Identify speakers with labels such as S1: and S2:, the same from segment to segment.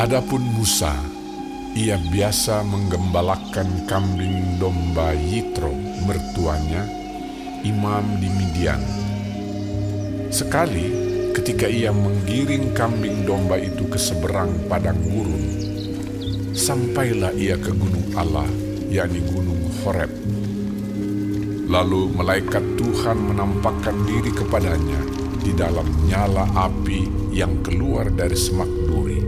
S1: Adapun Musa, ia biasa menggembalakan kambing domba Yitro, mertuanya, imam di Midian. Sekali, ketika ia menggiring kambing domba itu ke seberang padang gurun, sampailah ia ke gunung Allah, yakni gunung Horeb. Lalu malaikat Tuhan menampakkan diri kepadanya di dalam nyala api yang keluar dari semak duri.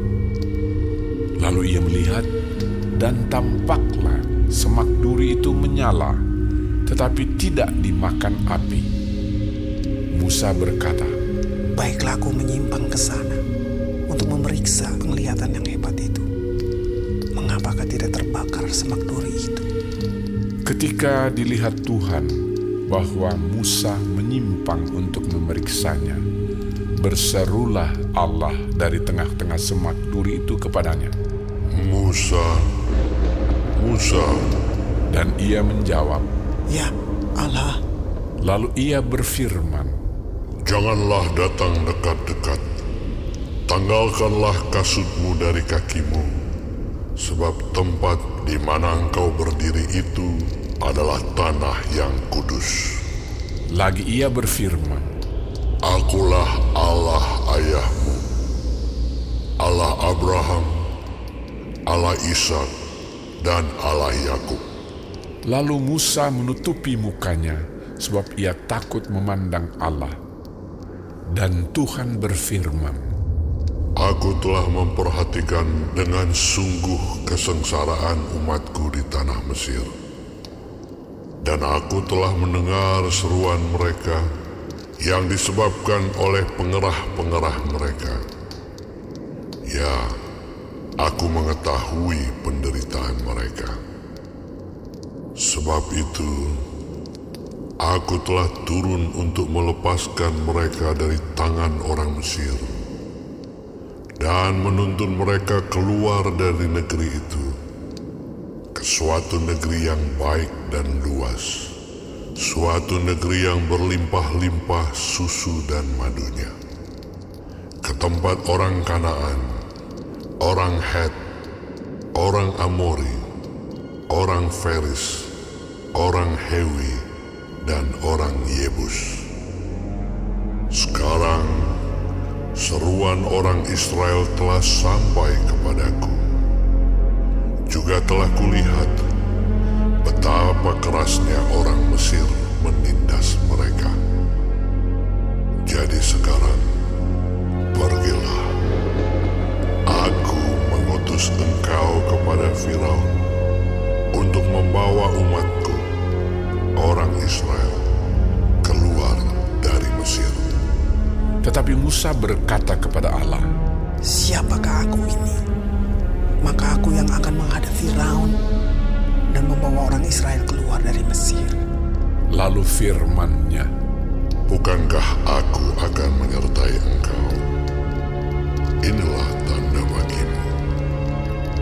S1: Lalu ia melihat, dan tampaklah semak duri itu menyala, tetapi tidak dimakan api. Musa berkata,
S2: "Baiklah, aku menyimpang ke sana untuk memeriksa penglihatan yang hebat itu. Mengapakah tidak terbakar semak duri itu?"
S1: Ketika dilihat Tuhan bahwa Musa menyimpang untuk memeriksanya, berserulah Allah dari tengah-tengah semak duri itu kepadanya,
S3: "Musa, Musa."
S1: Dan ia menjawab,
S2: "Ya Allah."
S1: Lalu ia berfirman,
S3: "Janganlah datang dekat-dekat. Tanggalkanlah kasutmu dari kakimu, sebab tempat di mana engkau berdiri itu adalah tanah yang kudus."
S1: Lagi ia berfirman,
S3: "Akulah Allah ayahmu, Allah Abraham, Allah Ishak, dan Allah Yakub."
S1: Lalu Musa menutupi mukanya, sebab ia takut memandang Allah. Dan Tuhan berfirman,
S3: "Aku telah memperhatikan dengan sungguh kesengsaraan umatku di tanah Mesir. Dan aku telah mendengar seruan mereka yang disebabkan oleh pengerah-pengerah mereka. Ya, aku mengetahui penderitaan mereka. Sebab itu, aku telah turun untuk melepaskan mereka dari tangan orang Mesir dan menuntun mereka keluar dari negeri itu ke suatu negeri yang baik dan luas, suatu negeri yang berlimpah-limpah susu dan madunya, ke tempat orang Kanaan, orang Het, orang Amori, orang Feris, orang Hewi, dan orang Yebus. Sekarang seruan orang Israel telah sampai kepadaku. Juga telah kulihat betapa kerasnya orang Mesir menindas mereka. Jadi sekarang, pergilah. Aku mengutus engkau kepada Firaun untuk membawa umatku, orang Israel, keluar dari Mesir."
S1: tetapi Musa berkata kepada Allah,
S2: "Siapakah aku ini? Maka aku yang akan menghadap Firaun dan membawa orang Israel keluar dari Mesir."
S1: Lalu firman-Nya,
S3: "Bukankah aku akan menyertai engkau? Inilah tanda bagimu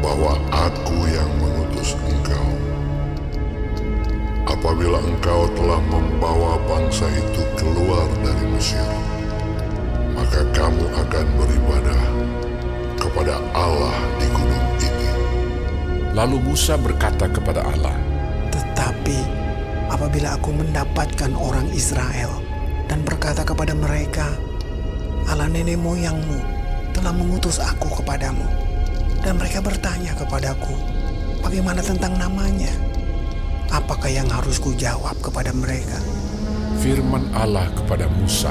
S3: bahwa aku yang mengutus engkau. Apabila engkau telah membawa bangsa itu keluar dari Mesir, maka kamu akan beribadah kepada Allah di gunung ini."
S1: Lalu Musa berkata kepada Allah,
S2: "Tetapi apabila aku mendapatkan orang Israel dan berkata kepada mereka, 'Allah nenek moyangmu telah mengutus aku kepadamu,' dan mereka bertanya kepadaku, 'Bagaimana tentang namanya?' apakah yang harus kujawab kepada mereka?"
S1: firman Allah kepada Musa,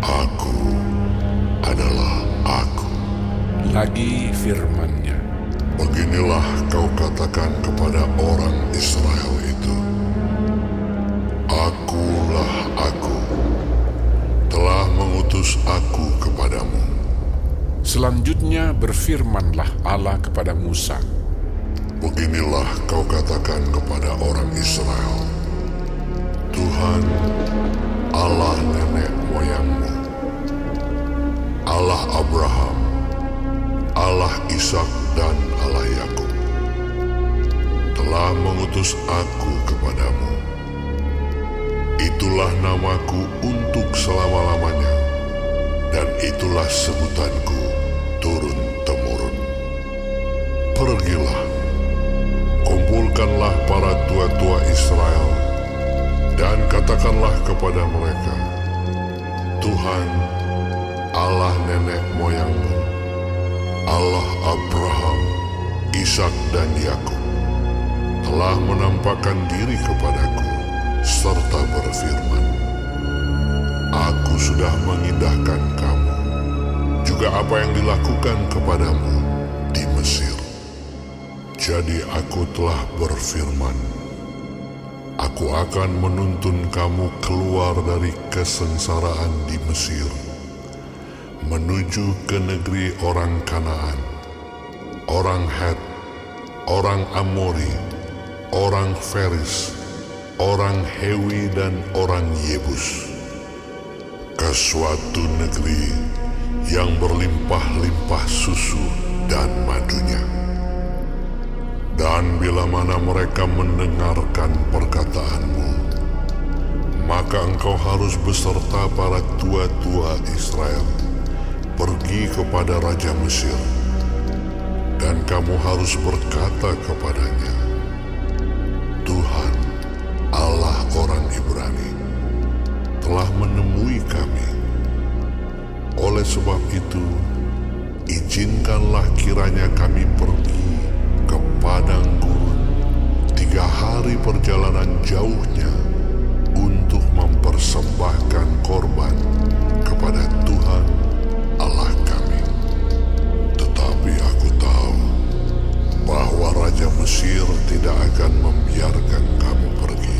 S3: "Aku adalah Aku."
S1: Lagi firman-Nya,
S3: Beginilah kau katakan kepada orang Israel itu, "Akulah Aku, telah mengutus Aku kepadamu."
S1: Selanjutnya berfirmanlah Allah kepada Musa,
S3: Beginilah kau katakan kepada orang Israel, "Tuhan, Allah nenek moyangmu, Allah Abraham, Allah Ishak, dan Allah Yakub, telah mengutus Aku kepadamu. Itulah namaku untuk selama-lamanya, dan itulah sebutanku turun-temurun." Pergilah, kumpulkanlah para tua-tua Israel, dan katakanlah kepada mereka, Tuhan, Allah nenek moyangmu, Allah Abraham, Ishak dan Yakub, telah menampakkan diri kepadaku, serta berfirman, Aku sudah mengindahkan kamu, juga apa yang dilakukan kepadamu di Mesir. Jadi aku telah berfirman, Aku akan menuntun kamu keluar dari kesengsaraan di Mesir, menuju ke negeri orang Kanaan, orang Het, orang Amori, orang Feris, orang Hewi dan orang Yebus, ke suatu negeri yang berlimpah-limpah susu dan madunya. Dan bila mana mereka mendengarkan perkataanmu, maka engkau harus beserta para tua-tua Israel pergi kepada Raja Mesir, dan kamu harus berkata kepadanya, Tuhan, Allah orang Ibrani, telah menemui kami. Oleh sebab itu, izinkanlah kiranya kami pergi ke padang gurun 3 hari perjalanan jauhnya untuk mempersembahkan korban kepada Tuhan Allah kami. Tetapi aku tahu bahwa Raja Mesir tidak akan membiarkan kamu pergi,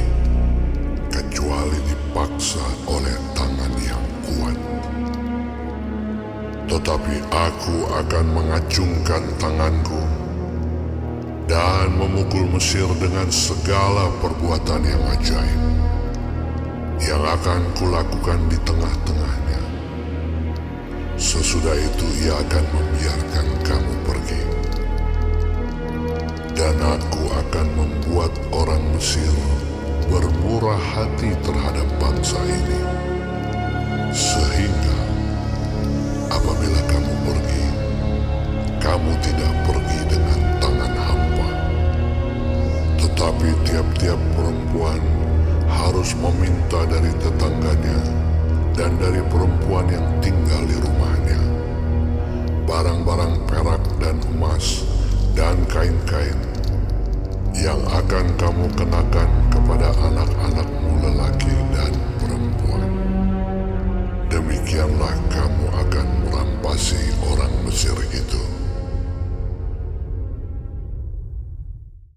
S3: kecuali dipaksa oleh tangan yang kuat. Tetapi aku akan mengacungkan tanganku dan memukul Mesir dengan segala perbuatan yang ajaib yang akan kulakukan di tengah-tengahnya. Sesudah itu ia akan membiarkan kamu pergi. Dan aku akan membuat orang Mesir bermurah hati terhadap bangsa ini, sehingga apabila kamu pergi, kamu tidak pergi dengan tangan hampa. Tetapi tiap-tiap perempuan harus meminta dari tetangganya dan dari perempuan yang tinggal di rumahnya barang-barang perak dan emas dan kain-kain yang akan kamu kenakan kepada anak-anakmu lelaki dan perempuan. Demikianlah kamu